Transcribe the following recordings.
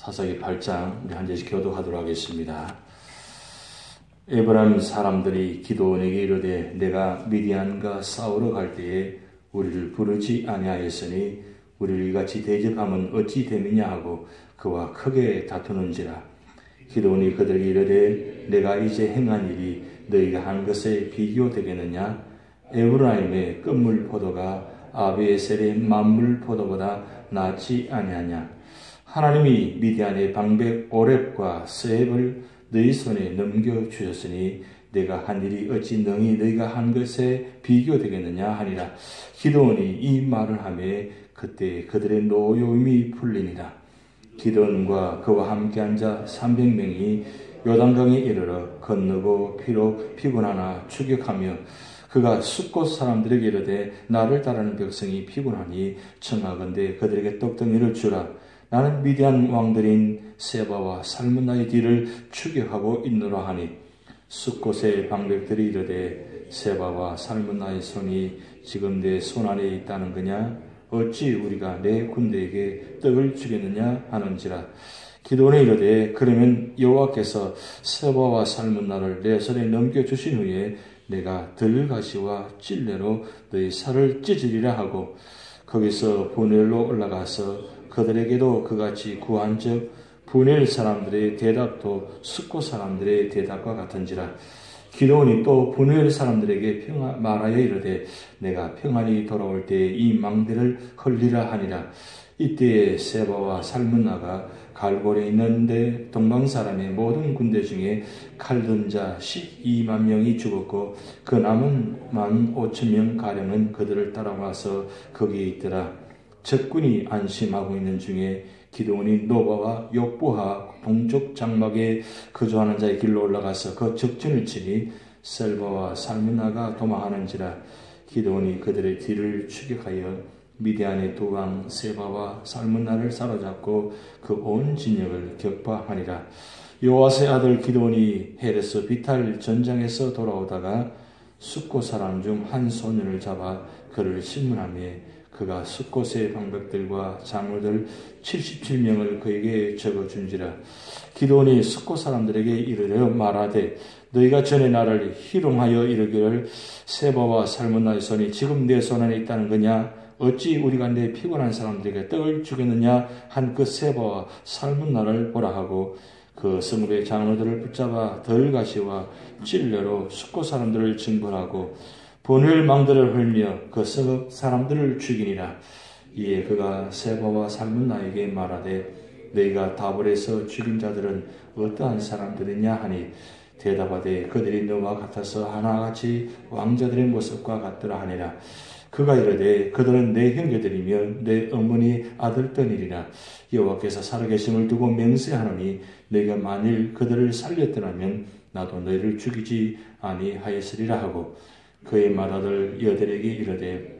사사기 8장 우리 한 절씩 교독하도록 하겠습니다. 에브라임 사람들이 기드온에게 이르되 내가 미디안과 싸우러 갈 때에 우리를 부르지 아니하였으니 우리를 이같이 대접하면 어찌 됨이냐 하고 그와 크게 다투는지라. 기드온이 그들에게 이르되 내가 이제 행한 일이 너희가 한 것에 비교되겠느냐? 에브라임의 끝물 포도가 아비에셀의 만물 포도보다 낫지 아니하냐? 하나님이 미디안의 방백 오렙과 스앱을 너희 손에 넘겨주셨으니 내가 한 일이 어찌 능히 너희가 한 것에 비교되겠느냐 하니라. 기드온이 이 말을 하매 그때 그들의 노여움이 풀리니라. 기드온과 그와 함께한 자 300명이 요단강에 이르러 건너고 비록 피곤하나 추격하며 그가 숫곳 사람들에게 이르되 나를 따르는 백성이 피곤하니 청하건대 그들에게 떡덩이를 주라. 나는 미디안 왕들인 세바와 살문나의 뒤를 추격하고 있노라 하니 숫곳의 방백들이 이르되 세바와 살문나의 손이 지금 내 손안에 있다는 거냐? 어찌 우리가 내 군대에게 떡을 주겠느냐 하는지라. 기드온이 이르되 그러면 여호와께서 세바와 살문나를 내 손에 넘겨주신 후에 내가 들가시와 찔레로 너희 살을 찢으리라 하고 거기서 분엘로 올라가서 그들에게도 그같이 구한즉 분엘 사람들의 대답도 숫곳 사람들의 대답과 같은지라. 기드온이 또 분엘 사람들에게 말하여 이르되 내가 평안히 돌아올 때에 이 망대를 헐리라 하니라. 이때에 세바와 살문나가 갈골에 있는데 동방 사람의 모든 군대 중에 칼든 자 12만 명이 죽었고 그 남은 15,000명 가량은 그들을 따라와서 거기에 있더라. 적군이 안심하고 있는 중에 기드온이 노바와 욕보하 동쪽 장막에 거주하는 자의 길로 올라가서 그 적진을 치니 셀바와 살문나가 도망하는지라. 기드온이 그들의 뒤를 추격하여 미디안의 두 왕 세바와 살문나를 사로잡고 그 온 진영을 격파하니라. 요아스의 아들 기드온이 헤레스 비탈 전장에서 돌아오다가 숫곳 사람 중 한 소년을 잡아 그를 신문하며 그가 숫곳의 방백들과 장로들 77명을 그에게 적어준지라. 기드온이 숫곳 사람들에게 이르려 말하되 너희가 전에 나를 희롱하여 이르기를 세바와 살문나의 손이 지금 내 손 안에 있다는 거냐? 어찌 우리가 내 피곤한 사람들에게 떡을 주겠느냐 한 그 세바와 살문나를 보라 하고 그 성읍의 장로들을 붙잡아 덜가시와 찔레로 숫곳 사람들을 징벌하고 분을 망들을 헐며 그 성읍 사람들을 죽이니라. 이에 그가 세바와 살문나에게 말하되 너희가 다볼에서 죽인 자들은 어떠한 사람들이냐 하니 대답하되 그들이 너와 같아서 하나같이 왕자들의 모습과 같더라 하니라. 그가 이르되 그들은 내 형제들이며 내 어머니 아들들이리라. 여호와께서 살아계심을 두고 맹세하노니 너희가 만일 그들을 살렸더라면 나도 너희를 죽이지 아니하였으리라 하고 그의 맏아들 여델에게 이르되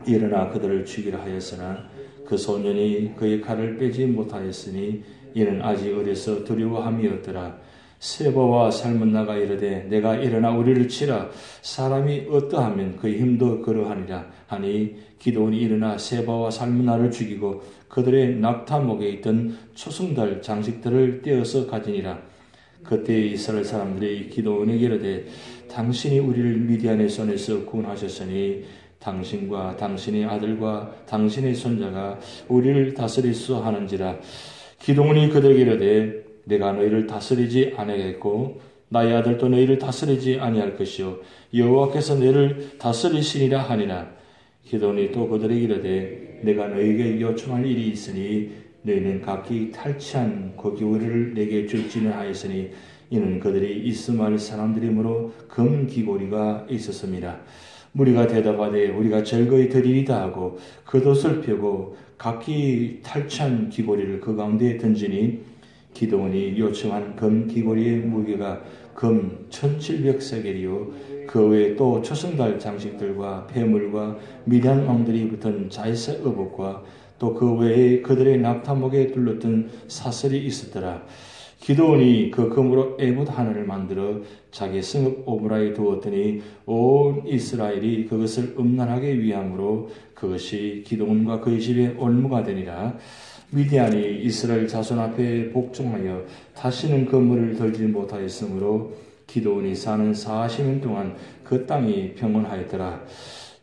일어나 그들을 죽이라 하였으나 그 소년이 그의 칼을 빼지 못하였으니 이는 아직 어려서 두려워함이었더라. 세바와 살문나가 이르되 내가 일어나 우리를 치라. 사람이 어떠하면 그의 힘도 그러하니라 하니 기드온이 일어나 세바와 살문나를 죽이고 그들의 낙타목에 있던 초승달 장식들을 떼어서 가지니라. 그때 이스라엘 사람들이 기드온에게 이르되 당신이 우리를 미디안의 손에서 구원하셨으니 당신과 당신의 아들과 당신의 손자가 우리를 다스리소 하는지라. 기드온이 그들에게 이르되 내가 너희를 다스리지 아니하겠고 나의 아들도 너희를 다스리지 아니할 것이요 여호와께서 너희를 다스리시니라 하니라. 기드온이 또 그들에게 이르되 내가 너희에게 요청할 일이 있으니 너희는 각기 탈취한 고기우리를 내게 줄지는 하였으니 이는 그들이 이스마엘 사람들이므로 금 귀고리가 있었습니다. 무리가 대답하되 우리가 즐거이 드리리다 하고 겉옷을 펴고 각기 탈취한 귀고리를 그 가운데 던지니 기드온이 요청한 금 귀고리의 무게가 금 1700세겔이요 그 외에 또 초승달 장식들과 폐물과 미디안 왕들이 붙은 자이세 의복과 또 그 외에 그들의 낙타목에 둘렀던 사슬이 있었더라. 기드온이 그 금으로 에봇 하나를 만들어 자기 성읍 오브라에 두었더니 온 이스라엘이 그것을 음란하게 위함으로 그것이 기드온과 그의 집의 올무가 되니라. 미디안이 이스라엘 자손 앞에 복종하여 다시는 건물을 들지 못하였으므로 기드온이 사는 40년 동안 그 땅이 평온하였더라.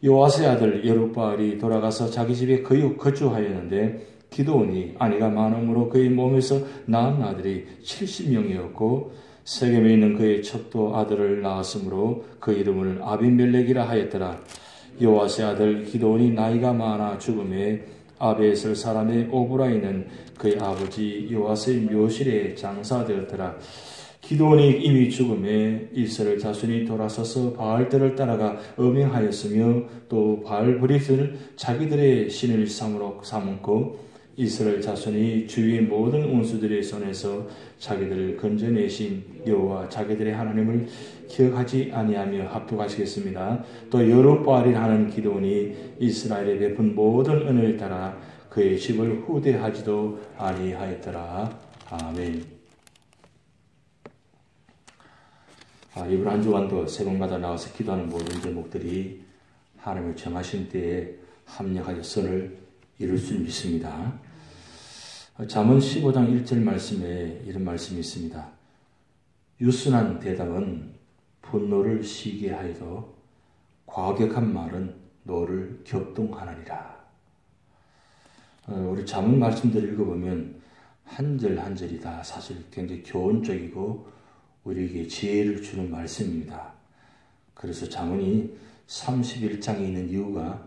요아스의 아들 여룹바알이 돌아가서 자기 집에 거주하였는데 기드온이 아내가 많음으로 그의 몸에서 낳은 아들이 70명이었고 세겜에 있는 그의 첩도 아들을 낳았으므로 그 이름을 아비멜렉이라 하였더라. 요아스의 아들 기드온이 나이가 많아 죽음에 아베에셀 사람의 오브라 있는 그의 아버지 요아스의 묘실에 장사되었더라. 기드온이 이미 죽음에 이스라엘 자손이 돌아서서 바알들을 따라가 음행하였으며 또 바알브릿을 자기들의 신을 삼고 이스라엘 자손이 주위의 모든 원수들의 손에서 자기들을 건져내신 여호와 자기들의 하나님을 기억하지 아니하며 합독하시겠습니다. 또 여룹바알이 하는 기드온이 이스라엘에 베푼 모든 은혜를 따라 그의 집을 후대하지도 아니하였더라. 아멘. 이번 한 주간도 새벽마다 나와서 기도하는 모든 제목들이 하나님을 정하신 때에 합력하여 선을 이룰 수 믿습니다. 잠언 15장 1절 말씀에 이런 말씀이 있습니다. 유순한 대답은 분노를 시게 하여도 과격한 말은 너를 격동하느니라. 우리 잠언 말씀들을 읽어보면 한 절 한 절이 다 사실 굉장히 교훈적이고 우리에게 지혜를 주는 말씀입니다. 그래서 잠언이 31장에 있는 이유가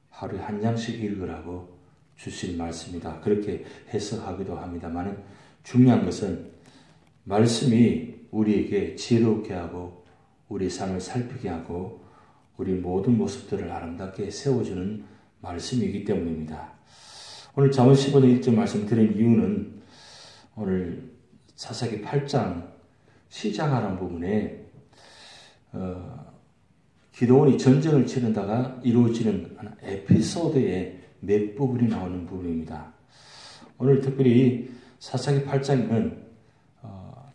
하루에 한 장씩 읽으라고 주신 말씀이다. 그렇게 해석하기도 합니다만 중요한 것은 말씀이 우리에게 지혜롭게 하고 우리 삶을 살피게 하고 우리 모든 모습들을 아름답게 세워주는 말씀이기 때문입니다. 오늘 잠언 15장 1절 말씀 드린 이유는 오늘 사사기 8장 시작하는 부분에 기드온이 전쟁을 치르다가 이루어지는 에피소드의 몇 부분이 나오는 부분입니다. 오늘 특별히 사사기 8장에는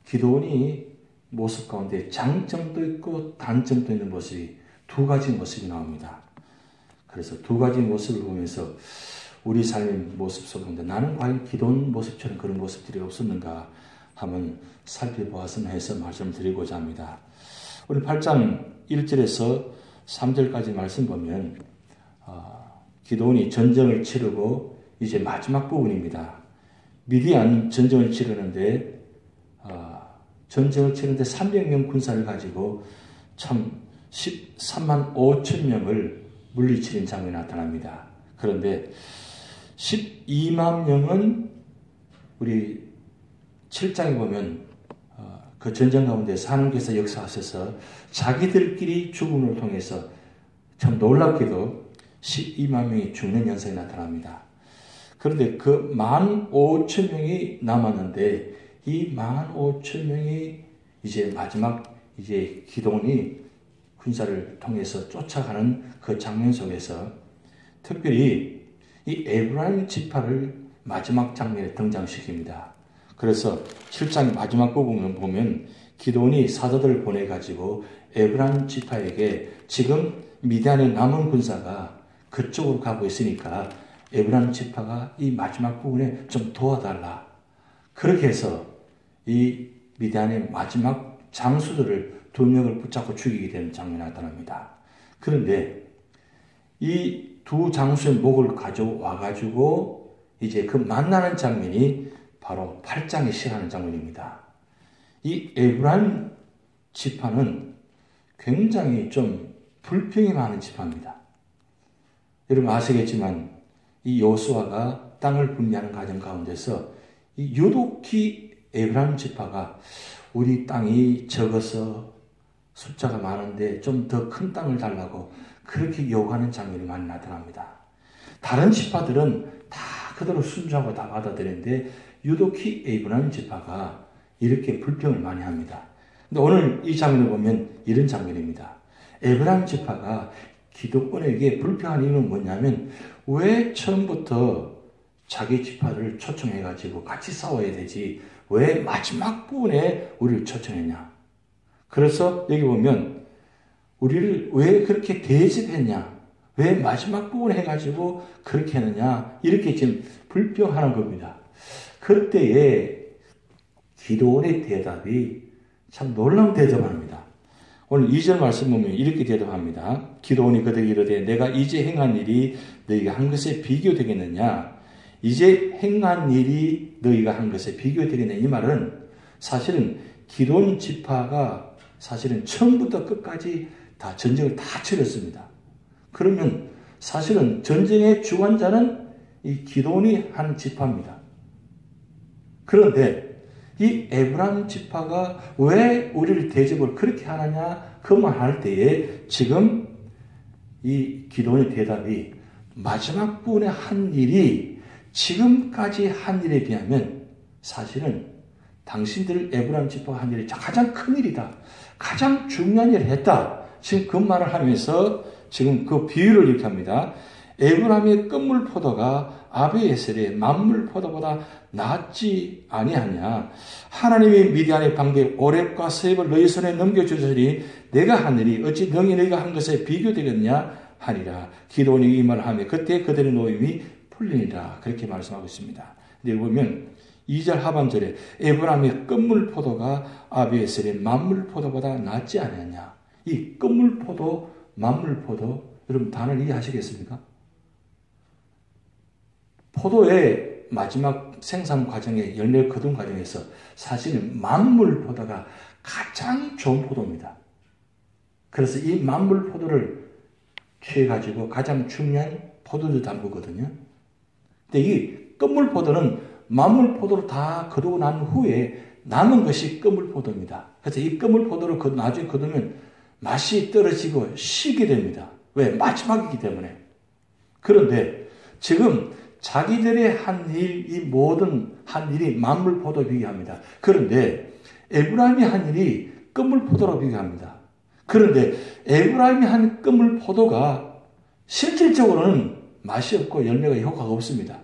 기드온이 모습 가운데 장점도 있고 단점도 있는 모습이 두 가지 모습이 나옵니다. 그래서 두 가지 모습을 보면서 우리 삶의 모습 속인데 나는 과연 기드온 모습처럼 그런 모습들이 없었는가 한번 살펴보았으면 해서 말씀드리고자 합니다. 우리 8장 1절에서 3절까지 말씀 보면 기드온이 전쟁을 치르고 이제 마지막 부분입니다. 미디안 전쟁을 치르는데 300명 군사를 가지고 참 13만 5천 명을 물리치는 장면이 나타납니다. 그런데 12만 명은 우리 7장에 보면 그 전쟁 가운데서 하나님께서 역사하셔서 자기들끼리 죽음을 통해서 참 놀랍게도 12만 명이 죽는 현상이 나타납니다. 그런데 그 15,000명이 남았는데 이 15,000명이 이제 마지막 이제 기드온이 군사를 통해서 쫓아가는 그 장면 속에서 특별히 이 에브라임 지파를 마지막 장면에 등장시킵니다. 그래서 7장 마지막 부분을 보면 기드온이 사도들을 보내가지고 에브라임 지파에게 지금 미디안에 남은 군사가 그쪽으로 가고 있으니까 에브라임 지파가 이 마지막 부분에 좀 도와달라. 그렇게 해서 이 미디안의 마지막 장수들을 2명을 붙잡고 죽이게 되는 장면이 나타납니다. 그런데 이 두 장수의 목을 가져와가지고 이제 그 만나는 장면이 바로 8장에 시작하는 장면입니다. 이 에브라임 지파는 굉장히 좀 불평이 많은 지파입니다. 여러분 아시겠지만 이 여호수아가 땅을 분리하는 과정 가운데서 이 유독히 에브라임 지파가 우리 땅이 적어서 숫자가 많은데 좀 더 큰 땅을 달라고 그렇게 요구하는 장면이 많이 나타납니다. 다른 지파들은 다 그대로 순종하고 다 받아들이는데 유독히 에브라임 지파가 이렇게 불평을 많이 합니다. 근데 오늘 이 장면을 보면 이런 장면입니다. 에브라임 지파가 기드온에게 불평한 이유는 뭐냐면 왜 처음부터 자기 지파를 초청해가지고 같이 싸워야 되지 왜 마지막 부분에 우리를 초청했냐. 그래서 여기 보면 우리를 왜 그렇게 대접했냐. 왜 마지막 부분 해가지고 그렇게 하느냐? 이렇게 지금 불평하는 겁니다. 그때에 기도원의 대답이 참 놀라운 대답을 합니다. 오늘 2절 말씀 보면 이렇게 대답합니다. 기도원이 그들에게 이르되 내가 이제 행한 일이 너희가 한 것에 비교되겠느냐? 이제 행한 일이 너희가 한 것에 비교되겠느냐? 이 말은 사실은 기도원 지파가 사실은 처음부터 끝까지 다 전쟁을 다 치렀습니다. 그러면 사실은 전쟁의 주관자는 이 기도원이 한 지파입니다. 그런데 이 에브라임 지파가 왜 우리를 대접을 그렇게 하느냐 그 말 할 때에 지금 이 기도원의 대답이 마지막 부분에 한 일이 지금까지 한 일에 비하면 사실은 당신들 에브라임 지파가 한 일이 가장 큰 일이다. 가장 중요한 일을 했다. 지금 그 말을 하면서 지금 그 비유를 이렇게 합니다. 에브라임의 끝물 포도가 아비에셀의 만물 포도보다 낫지 아니하냐. 하나님이 미디안의 방백 오렙과 세입을 너희 손에 넘겨주시니 내가 한 일이 어찌 능히 너희가 한 것에 비교되겠냐 하니라. 기도원이 이 말을 하며 그때 그들의 노임이 풀리니라. 그렇게 말씀하고 있습니다. 근데 보면 2절 하반절에 에브라임의 끝물 포도가 아비에셀의 만물 포도보다 낫지 않았냐. 이 끝물 포도, 만물 포도, 여러분 단어를 이해하시겠습니까? 포도의 마지막 생산 과정에 열매 거둔 과정에서 사실은 만물 포도가 가장 좋은 포도입니다. 그래서 이 만물 포도를 취해가지고 가장 중요한 포도주 담그거든요. 근데 이 끝물 포도는 만물 포도를 다 거두고 난 후에 남은 것이 끝물 포도입니다. 그래서 이 끝물 포도를 나중에 거두면 맛이 떨어지고 시게 됩니다. 왜? 마지막이기 때문에. 그런데 지금 자기들의 한 일, 이 모든 한 일이 만물 포도 비교합니다. 그런데 에브라임이 한 일이 끝물 포도로 비교합니다. 그런데 에브라임이 한 끝물 포도가 실질적으로는 맛이 없고 열매가 효과가 없습니다.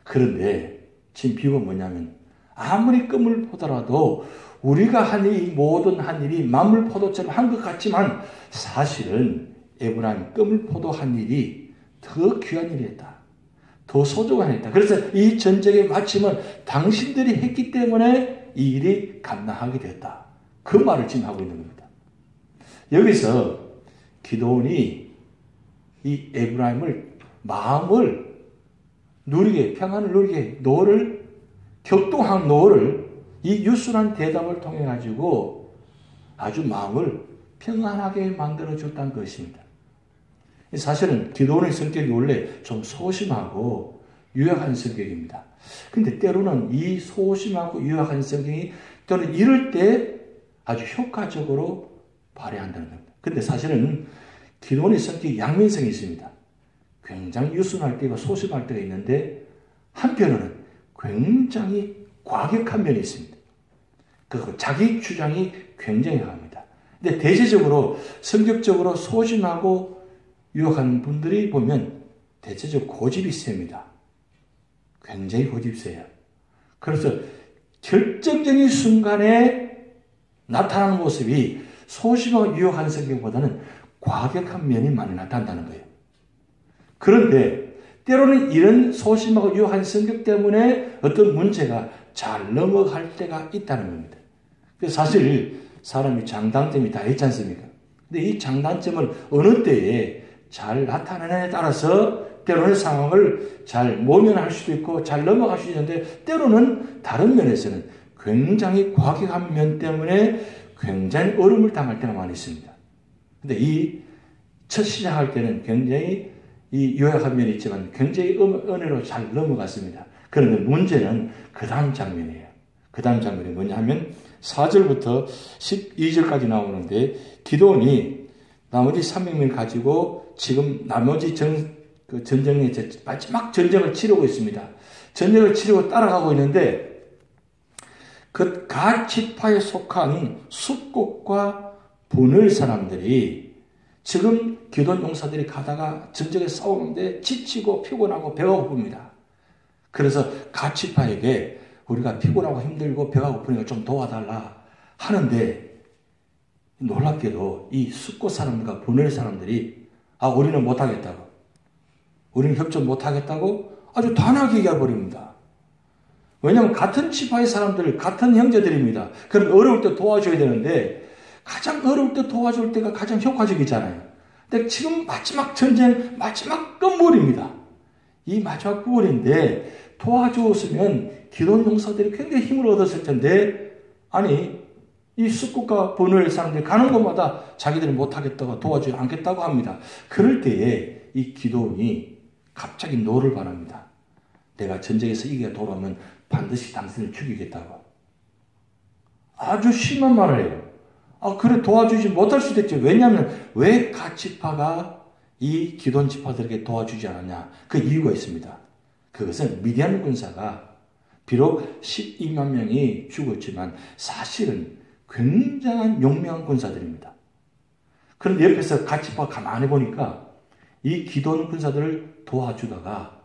그런데 지금 비유가 뭐냐면 아무리 끝물 포도라도 우리가 한 이 모든 한 일이 만물 포도처럼 한 것 같지만 사실은 에브라임 끝물 포도 한 일이 더 귀한 일이었다. 더 소중한 일이다. 그래서 이 전쟁의 마침은 당신들이 했기 때문에 이 일이 감당하게 되었다. 그 말을 지금 하고 있는 겁니다. 여기서 기도원이 이 에브라임을 마음을 누리게 평안을 누리게 노를 격동한 노를 이 유순한 대답을 통해 가지고 아주 마음을 평안하게 만들어 줬다는 것입니다. 사실은 기도원의 성격이 원래 좀 소심하고 유약한 성격입니다. 근데 때로는 이 소심하고 유약한 성격이 또는 이럴 때 아주 효과적으로 발휘한다는 겁니다. 근데 사실은 기도원의 성격이 양면성이 있습니다. 굉장히 유순할 때가 소심할 때가 있는데 한편으로는 굉장히 과격한 면이 있습니다. 그리고 자기 주장이 굉장히 강합니다. 근데 대체적으로 성격적으로 소심하고 유학한 분들이 보면 대체적으로 고집이 셉니다. 굉장히 고집이 세요. 그래서 결정적인 순간에 나타나는 모습이 소심하고 유학한 성격보다는 과격한 면이 많이 나타난다는 거예요. 그런데 때로는 이런 소심하고 유학한 성격 때문에 어떤 문제가 잘 넘어갈 때가 있다는 겁니다. 그래서 사실 사람이 장단점이 다 있지 않습니까? 근데 이 장단점을 어느 때에 잘 나타내냐에 따라서 때로는 상황을 잘 모면할 수도 있고 잘 넘어갈 수 있는데 때로는 다른 면에서는 굉장히 과격한 면 때문에 굉장히 어려움을 당할 때가 많이 있습니다. 근데 이 첫 시작할 때는 굉장히 이 요약한 면이 있지만 굉장히 은혜로 잘 넘어갔습니다. 그런데 문제는 그 다음 장면이에요. 그 다음 장면이 뭐냐 하면 4절부터 12절까지 나오는데 기도원이 나머지 300명을 가지고 지금 나머지 전쟁의 마지막 전쟁을 치르고 있습니다. 전쟁을 치르고 따라가고 있는데 그 갓 지파에 속한 숫곳과 분을 사람들이 지금 기도원 용사들이 가다가 전쟁에 싸우는데 지치고 피곤하고 배가 고픕니다. 그래서 갓 지파에게 우리가 피곤하고 힘들고 배가 고프니까 좀 도와달라 하는데 놀랍게도 이 숫곳 사람들과 분을 사람들이 우리는 못하겠다고. 우리는 협조 못하겠다고 아주 단호하게 얘기해버립니다. 왜냐하면 같은 지파의 사람들, 같은 형제들입니다. 그럼 어려울 때 도와줘야 되는데 가장 어려울 때 도와줄 때가 가장 효과적이잖아요. 근데 지금 마지막 전쟁, 마지막 끝물입니다. 이 마지막 끝물인데 도와주었으면 기도원 용사들이 굉장히 힘을 얻었을 텐데 이 숙국과 분을 사람들이 가는 곳마다 자기들이 못하겠다고 도와주지 않겠다고 합니다. 그럴 때에 이 기도원이 갑자기 노를 바랍니다. 내가 전쟁에서 이기게 돌아오면 반드시 당신을 죽이겠다고. 아주 심한 말을 해요. 그래 도와주지 못할 수도 있죠. 왜냐하면 왜 갓 지파가 이 기돈 지파들에게 도와주지 않았냐. 그 이유가 있습니다. 그것은 미디안 군사가 비록 12만 명이 죽었지만 사실은 굉장한 용맹한 군사들입니다. 그런데 옆에서 갓 지파가 가만히 보니까 이 기돈 군사들을 도와주다가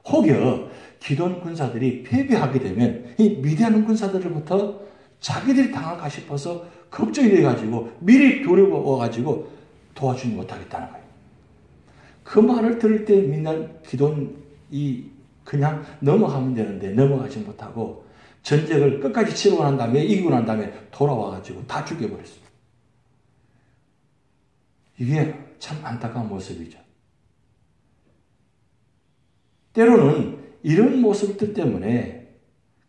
혹여 기돈 군사들이 패배하게 되면 이 미디안 군사들로부터 자기들이 당할까 싶어서 걱정이 돼가지고 미리 두려워가지고 도와주지 못하겠다는 거예요. 그 말을 들을 때 미디안 기돈이 그냥 넘어가면 되는데 넘어가지 못하고 전쟁을 끝까지 치르고 난 다음에 이기고 난 다음에 돌아와가지고 다 죽여버렸어요. 이게 참 안타까운 모습이죠. 때로는 이런 모습들 때문에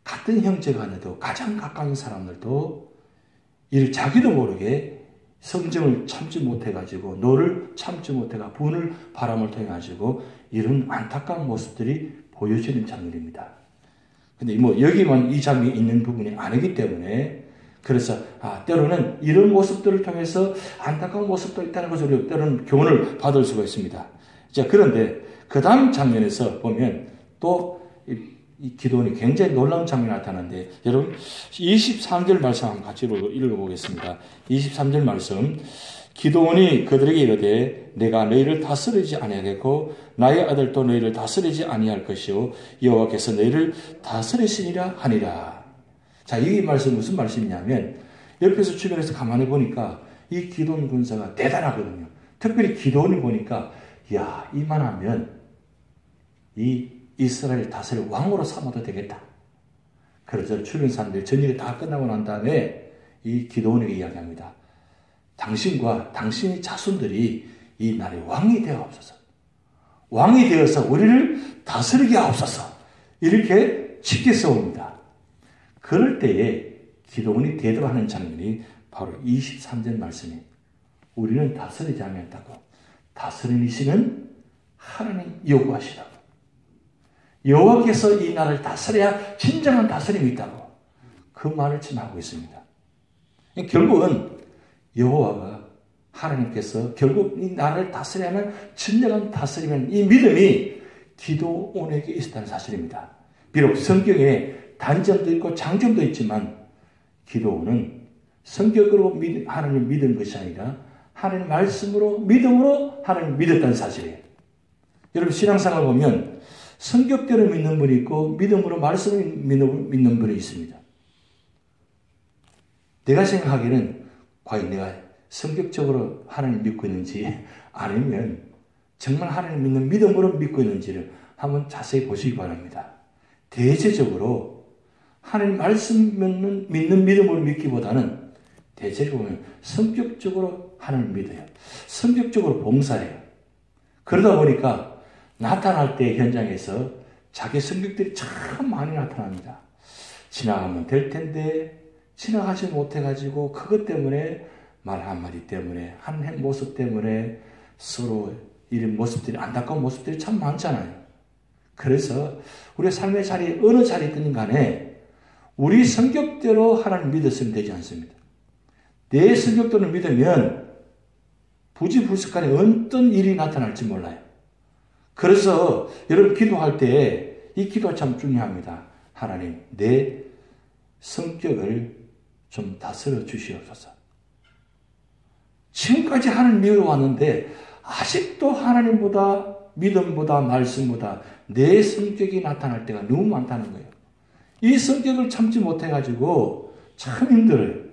같은 형제 간에도 가장 가까운 사람들도 이를 자기도 모르게 성정을 참지 못해가지고 노를 참지 못해가 분을 바람을 통해 가지고 이런 안타까운 모습들이 보여지는 장면입니다. 근데 여기만 이 장면이 있는 부분이 아니기 때문에 그래서 때로는 이런 모습들을 통해서 안타까운 모습도 있다는 것을 우리가 때로는 교훈을 받을 수가 있습니다. 자, 그런데 그 다음 장면에서 보면 또 이 기도원이 굉장히 놀라운 장면이 나타나는데 여러분 23절 말씀 한번 같이 읽어보겠습니다. 23절 말씀 기도원이 그들에게 이르되 내가 너희를 다스리지 아니하겠고 나의 아들도 너희를 다스리지 아니할 것이요 여호와께서 너희를 다스리시니라 하니라. 자, 이 말씀 무슨 말씀이냐면 옆에서 주변에서 가만히 보니까 이 기도원 군사가 대단하거든요. 특별히 기도원을 보니까 이만하면 이 이스라엘 다스릴 왕으로 삼아도 되겠다. 그래서 주변 사람들이 전쟁이 다 끝나고 난 다음에 이 기도원에게 이야기합니다. 당신과 당신의 자손들이 이 나라의 왕이 되어옵소서. 왕이 되어서 우리를 다스리게 하옵소서. 이렇게 쉽게 써옵니다. 그럴 때에 기도원이 대답하는 장면이 바로 23절 말씀이 우리는 다스리지 않았다고. 다스리시는 하나님 여호와시라고. 여호와께서 이 나라를 다스려야 진정한 다스림이 있다고. 그 말을 지금 하고 있습니다. 결국은 여호와가 하나님께서 결국 이 나라를 다스려야만 진정한 다스리면 이 믿음이 기도원에게 있었다는 사실입니다. 비록 성경에 단점도 있고 장점도 있지만 기도원은 성격으로 하나님을 믿은 것이 아니라 하나님 말씀으로 믿음으로 하나님을 믿었다는 사실이에요. 여러분 신앙생활 보면 성격대로 믿는 분이 있고 믿음으로 말씀을 믿는 분이 있습니다. 내가 생각하기에는 과연 내가 성격적으로 하나님을 믿고 있는지 아니면 정말 하나님을 믿는 믿음으로 믿고 있는지를 한번 자세히 보시기 바랍니다. 대체적으로 하나님 말씀 믿는 믿음으로 믿기보다는 대체적으로 보면 성격적으로 하나님을 믿어요. 성격적으로 봉사해요. 그러다 보니까 나타날 때 현장에서 자기 성격들이 참 많이 나타납니다. 지나가면 될 텐데 지나가지 못해가지고 그것 때문에 말 한마디 때문에 한 모습 때문에 서로 이런 모습들이 안타까운 모습들이 참 많잖아요. 그래서 우리의 삶의 자리에 어느 자리에 있든 간에 우리 성격대로 하나님 믿었으면 되지 않습니다. 내 성격대로 믿으면 부지불식간에 어떤 일이 나타날지 몰라요. 그래서 여러분 기도할 때 이 기도가 참 중요합니다. 하나님 내 성격을 좀 다스려 주시옵소서. 지금까지 하나님 믿어왔는데 아직도 하나님보다 믿음보다 말씀보다 내 성격이 나타날 때가 너무 많다는 거예요. 이 성격을 참지 못해가지고 참 힘들어요.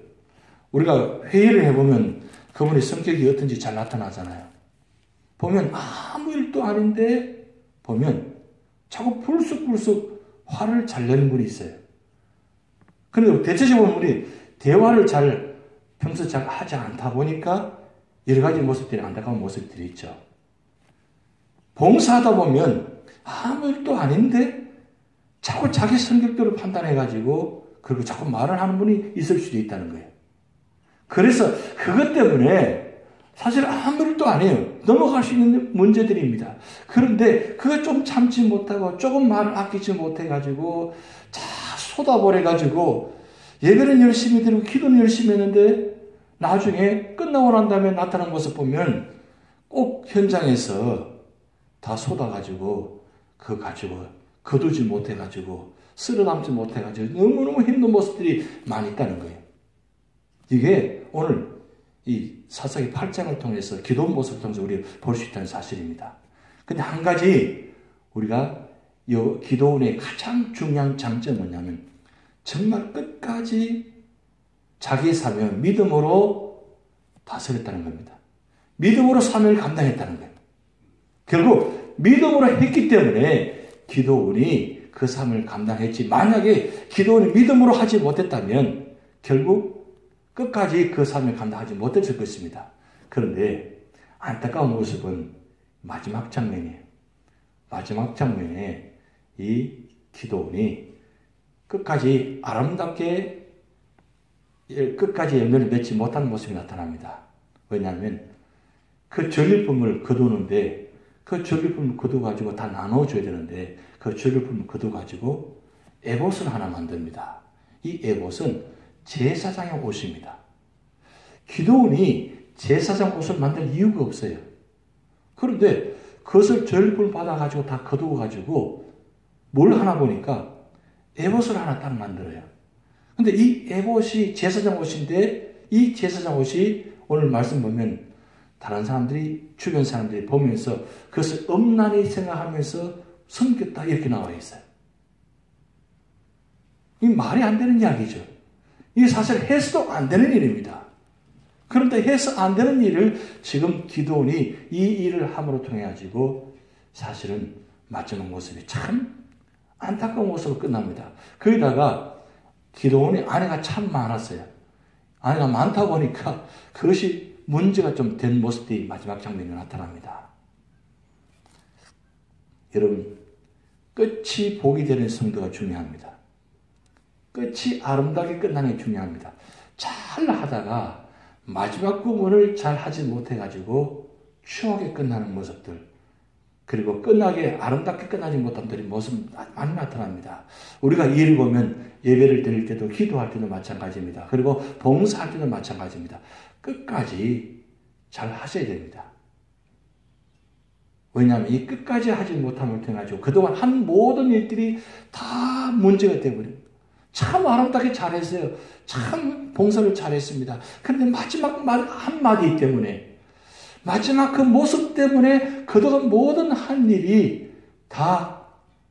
우리가 회의를 해보면 그분의 성격이 어떤지 잘 나타나잖아요. 보면 아무 일도 아닌데 보면 자꾸 불쑥불쑥 화를 잘 내는 분이 있어요. 그런데 대체적으로 우리 대화를 평소 잘 하지 않다 보니까 여러 가지 모습들이, 안타까운 모습들이 있죠. 봉사하다 보면 아무 일도 아닌데 자꾸 자기 성격대로 판단해가지고 그리고 자꾸 말을 하는 분이 있을 수도 있다는 거예요. 그래서 그것 때문에 사실 아무 일도 아니에요. 넘어갈 수 있는 문제들입니다. 그런데 그거 좀 참지 못하고 조금 말을 아끼지 못해가지고 다 쏟아버려가지고 예배는 열심히 드리고 기도는 열심히 했는데 나중에 끝나고 난 다음에 나타난 모습 보면 꼭 현장에서 다 쏟아가지고 그거 가지고 거두지 못해가지고 쓸어담지 못해가지고 너무너무 힘든 모습들이 많이 있다는 거예요. 이게 오늘 이 사사기 8장을 통해서 기도 모습을 통해서 우리가 볼 수 있다는 사실입니다. 근데 한 가지 우리가 이 기도원의 가장 중요한 장점은 뭐냐면 정말 끝까지 자기의 사명을 믿음으로 다스렸다는 겁니다. 믿음으로 사명을 감당했다는 거예요. 결국 믿음으로 했기 때문에 기도원이 그 사명을 감당했지, 만약에 기도원이 믿음으로 하지 못했다면 결국 끝까지 그 사명을 감당하지 못했을 것입니다. 그런데 안타까운 모습은 마지막 장면이에요. 마지막 장면에 이 기도원이 끝까지 아름답게 끝까지 열매를 맺지 못한 모습이 나타납니다. 왜냐하면 그 전리품을 거두는데 그 전리품을 거두가지고 다 나눠줘야 되는데 그 전리품을 거두가지고 에봇을 하나 만듭니다. 이 에봇은 제사장의 옷입니다. 기도원이 제사장 옷을 만들 이유가 없어요. 그런데 그것을 전리품을 받아가지고 다 거두어가지고 뭘 하나 보니까 에봇을 하나 딱 만들어요. 근데 이 에봇이 제사장 옷인데 이 제사장 옷이 오늘 말씀 보면 다른 사람들이, 주변 사람들이 보면서 그것을 엄란히 생각하면서 섬겼다 이렇게 나와 있어요. 이 말이 안 되는 이야기죠. 이게 사실 해서도 안 되는 일입니다. 그런데 해서 안 되는 일을 지금 기도원이 이 일을 함으로 통해 가지고 사실은 마지막 모습이 참 안타까운 모습으로 끝납니다. 거기다가 기도원이 아내가 참 많았어요. 아내가 많다 보니까 그것이 문제가 좀 된 모습이 마지막 장면에 나타납니다. 여러분, 끝이 복이 되는 성도가 중요합니다. 끝이 아름답게 끝나는 게 중요합니다. 잘 하다가 마지막 부분을 잘 하지 못해가지고 추하게 끝나는 모습들, 그리고 끝나게 아름답게 끝나지 못한 모습 많이 나타납니다. 우리가 이 일을 보면 예배를 드릴 때도 기도할 때도 마찬가지입니다. 그리고 봉사할 때도 마찬가지입니다. 끝까지 잘 하셔야 됩니다. 왜냐하면 이 끝까지 하지 못함을 통해 그동안 한 모든 일들이 다 문제가 되어버립니다. 참 아름답게 잘했어요. 참 봉사를 잘했습니다. 그런데 마지막 말 한마디 때문에, 마지막 그 모습 때문에 그동안 모든 한 일이 다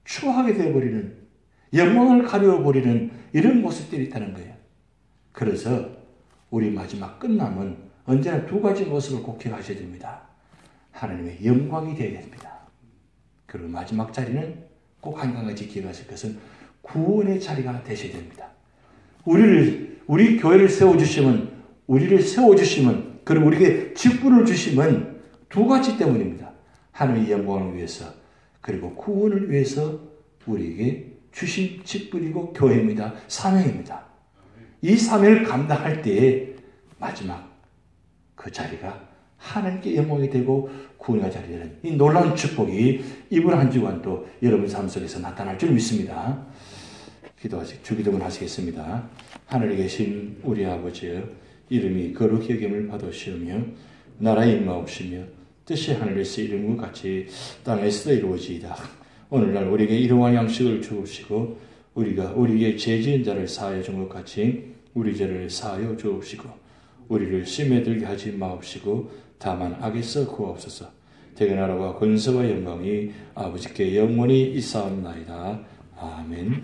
추하게 되어버리는, 영광을 가려버리는 이런 모습들이 있다는 거예요. 그래서 우리 마지막 끝남은 언제나 두 가지 모습을 꼭 기억하셔야 됩니다. 하나님의 영광이 되어야 됩니다. 그리고 마지막 자리는 꼭 한 가지 기억하실 것은 구원의 자리가 되셔야 됩니다. 우리 교회를 세워주시면, 우리를 세워주시면, 그리고 우리에게 직분을 주시면 두 가지 때문입니다. 하나님의 영광을 위해서, 그리고 구원을 위해서 우리에게 주신 직분이고 교회입니다. 사명입니다. 이 사명을 감당할 때에 마지막 그 자리가 하나님께 영광이 되고 구원의 자리가 되는 이 놀라운 축복이 이번 한 주간도 여러분 삶 속에서 나타날 줄 믿습니다. 주기도문 하시겠습니다. 하늘에 계신 우리 아버지여, 이름이 거룩히 여김을 받으시오며 나라의 임하옵시며 뜻이 하늘에서 이룬 것 같이 땅에서도 이루어지이다. 오늘날 우리에게 일용할 양식을 주옵시고 우리가 우리에게 죄 지은 자를 사하여 준 것 같이 우리 죄를 사하여 주옵시고 우리를 시험에 들게 하지 마옵시고 다만 악에서 구하옵소서. 대개 나라와 권세와 영광이 아버지께 영원히 있사옵나이다. 아멘.